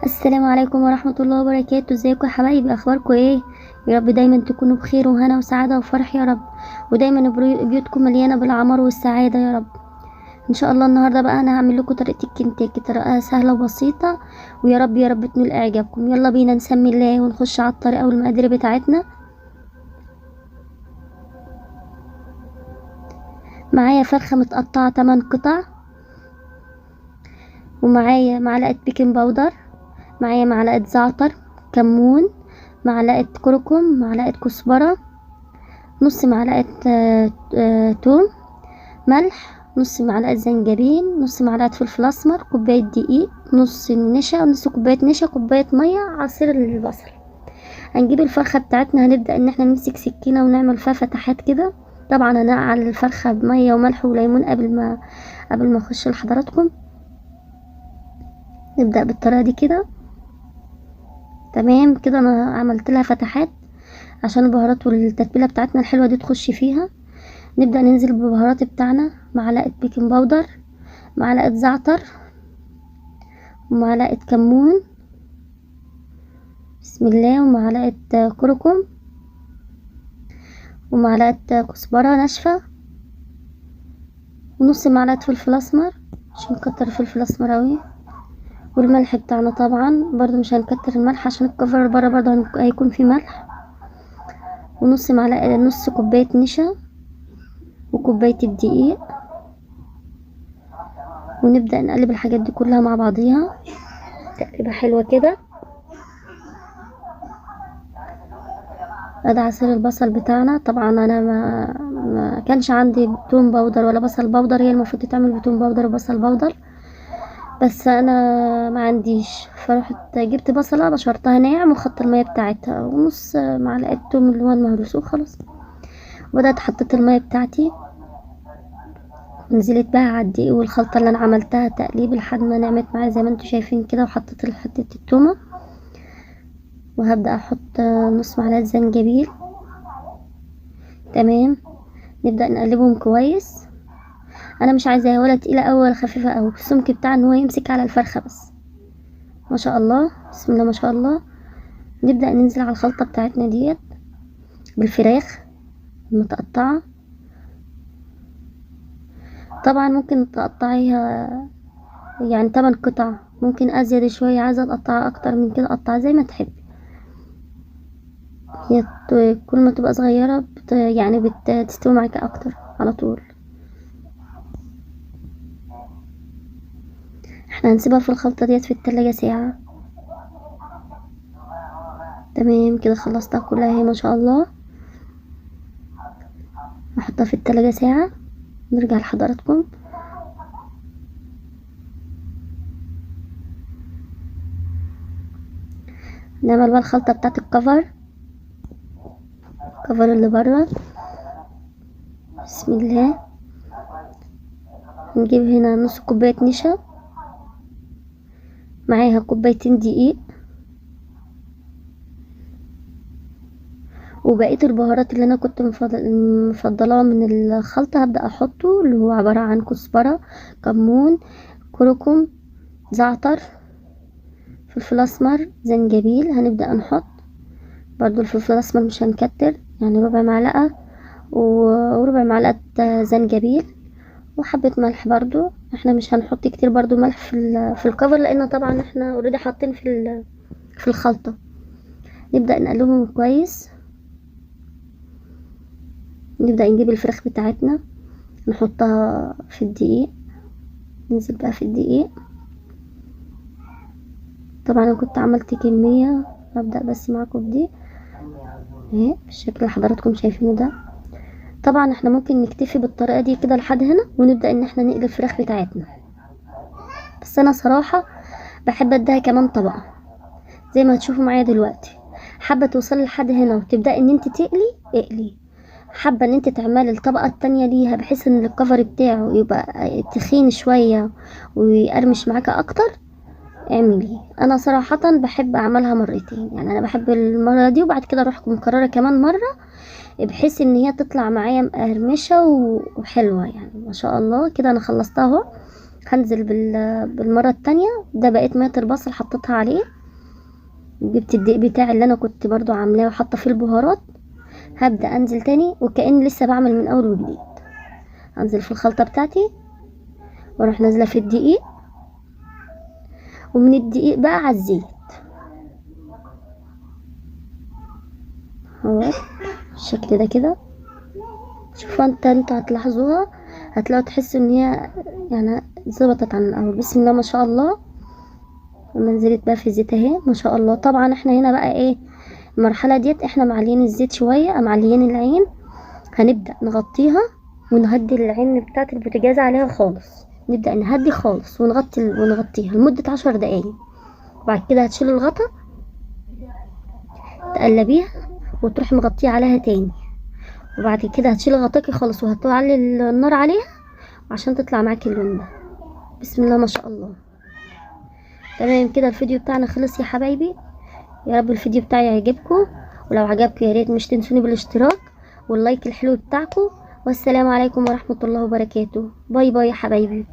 السلام عليكم ورحمة الله وبركاته. ازيكم يا حبايبي؟ اخباركم ايه؟ يا رب دايما تكونوا بخير وهنا وسعادة وفرح يا رب، ودايما بيوتكم مليانة بالعمار والسعادة يا رب ان شاء الله. النهاردة بقى انا هعمل لكم طريقة الكنتاكي، طريقة سهلة وبسيطة، ويا رب يا رب تنول اعجابكم. يلا بينا نسمي الله ونخش على الطريقة والمقادير بتاعتنا. معايا فرخة متقطعة 8 قطع، ومعايا معلقة بيكنج باودر، معايا معلقة زعتر، كمون، معلقة كركم، معلقة كزبرة، نص معلقة توم، ملح، نص معلقة زنجبيل، نص معلقة فلفل اسمر، كوباية دقيق، نص نشا، نص كوباية نشا، كوباية مية، عصير البصل. هنجيب الفرخة بتاعتنا، هنبدأ ان احنا نمسك سكينة ونعمل فيها فتحات كده. طبعا هنقع الفرخة بمية وملح وليمون قبل ما اخش لحضراتكم. نبدأ بالطريقة دي كده. تمام كده، انا عملت لها فتحات عشان البهارات والتتبيلة بتاعتنا الحلوة دي تخش فيها. نبدأ ننزل بالبهارات بتاعنا، معلقة بيكنج باودر، معلقة زعتر، ومعلقة كمون، بسم الله، ومعلقة كركم، ومعلقة كزبرة ناشفة، ونص معلقة فلفل اسمر عشان نكتر الفلفل الاسمر اوي، والملح بتاعنا طبعا برضو مش هنكتر الملح عشان الكفر برا برضو هيكون في ملح، ونص معلقة نص كوباية نشا، وكوباية الدقيق. ونبدأ نقلب الحاجات دي كلها مع بعضيها تقليبة حلوة كده. ادي عصير البصل بتاعنا. طبعا انا ما كانش عندي توم باودر ولا بصل باودر، هي المفروض تتعمل بتوم باودر وبصل باودر، بس انا ما عنديش، فرحت جبت بصلة بشرتها ناعم وخدت المية بتاعتها ونص معلقة توم اللي هو المهروس وخلاص. وبدأت حطيت المية بتاعتي ونزلت بقى على الدقيق والخلطة اللي انا عملتها تقليب لحد ما نعمت معايا زي ما انتوا شايفين كده. وحطيت حتة التومة، وهبدأ احط نص معلقة زنجبيل. تمام، نبدأ نقلبهم كويس. انا مش عايزاها ولا تقيلة اوي ولا خفيفة اوي، السمك بتاع ان هو يمسك على الفرخة بس. ما شاء الله، بسم الله ما شاء الله. نبدأ ننزل على الخلطة بتاعتنا ديت بالفراخ المتقطعة. طبعا ممكن تقطعيها يعني 8 قطع، ممكن ازيد شوية، عايزة تقطعها اكتر من كده قطعها زي ما تحبي. هي كل ما تبقى صغيرة يعني بتستوي معاكي اكتر على طول. احنا هنسيبها في الخلطة ديت في التلاجة ساعة. تمام كده، خلصتها كلها اهي ما شاء الله. نحطها في التلاجة ساعة، نرجع لحضراتكم. نعمل بقى الخلطة بتاعت الكفر اللي بره. بسم الله. نجيب هنا نص كوباية نشا، معاها كوبايتين دقيق، وبقية البهارات اللي انا كنت مفضلاه من الخلطة هبدأ احطه، اللي هو عبارة عن كزبرة، كمون، كركم، زعتر، فلفل اسمر، زنجبيل. هنبدأ نحط برضو الفلفل الاسمر مش هنكتر، يعني ربع معلقة وربع معلقة زنجبيل، وحبة ملح. برضو احنا مش هنحط كتير برضو ملح في الكفر، لان طبعا احنا اوريدي حاطين في الخلطة. نبدأ نقلبهم كويس. نبدأ نجيب الفراخ بتاعتنا نحطها في الدقيق، ننزل بقى في الدقيق. طبعا انا كنت عملت كمية، هبدأ بس معاكم بدي اهي بالشكل اللي حضراتكم شايفينه ده. طبعا احنا ممكن نكتفي بالطريقة دي كده لحد هنا، ونبدأ ان احنا نقلي الفراخ بتاعتنا، بس انا صراحة بحب اديها كمان طبقة زي ما هتشوفوا معايا دلوقتي. حابة توصلي لحد هنا وتبدأي ان انت اقلي. حابة ان انت تعملي الطبقة التانية ليها بحيث ان الكفر بتاعه يبقى تخين شوية ويقرمش معاكا اكتر، اعملي. انا صراحة بحب اعملها مرتين، يعني انا بحب المرة دي وبعد كده اروح مكررة كمان مرة، بحيث ان هي تطلع معايا مقرمشة وحلوة. يعني ما شاء الله كده انا خلصتها اهو. هنزل بالمره التانية. ده بقيت ميه البصل حطيتها عليه، جبت الدقيق بتاعي اللي انا كنت برضو عاملاه وحاطه فيه البهارات. هبدا انزل تاني وكأني لسه بعمل من اول وجديد. انزل في الخلطه بتاعتي واروح نازله في الدقيق، ومن الدقيق بقى على الزيت اهو بالشكل ده كده. شوفوا انتوا هتلاحظوها، هتلاقوا تحسوا ان هي يعني ظبطت عن الاول. بسم الله ما شاء الله. لما نزلت بقى في الزيت اهي ما شاء الله. طبعا احنا هنا بقى ايه المرحله ديت احنا معليين الزيت شويه، معليين العين. هنبدا نغطيها ونهدي العين بتاعه البوتاجاز عليها خالص. نبدا نهدي خالص ونغطيها لمده 10 دقايق. بعد كده هتشيل الغطا، تقلبيها وتروح مغطيه عليها تاني. وبعد كده هتشيل غطاكي خالص وهتعلي النار عليها عشان تطلع معاكي اللون ده. بسم الله ما شاء الله. تمام كده الفيديو بتاعنا خلص يا حبايبي. يا رب الفيديو بتاعي يعجبكم، ولو عجبكم يا ريت مش تنسوني بالاشتراك واللايك الحلو بتاعكم. والسلام عليكم ورحمة الله وبركاته. باي باي يا حبايبي.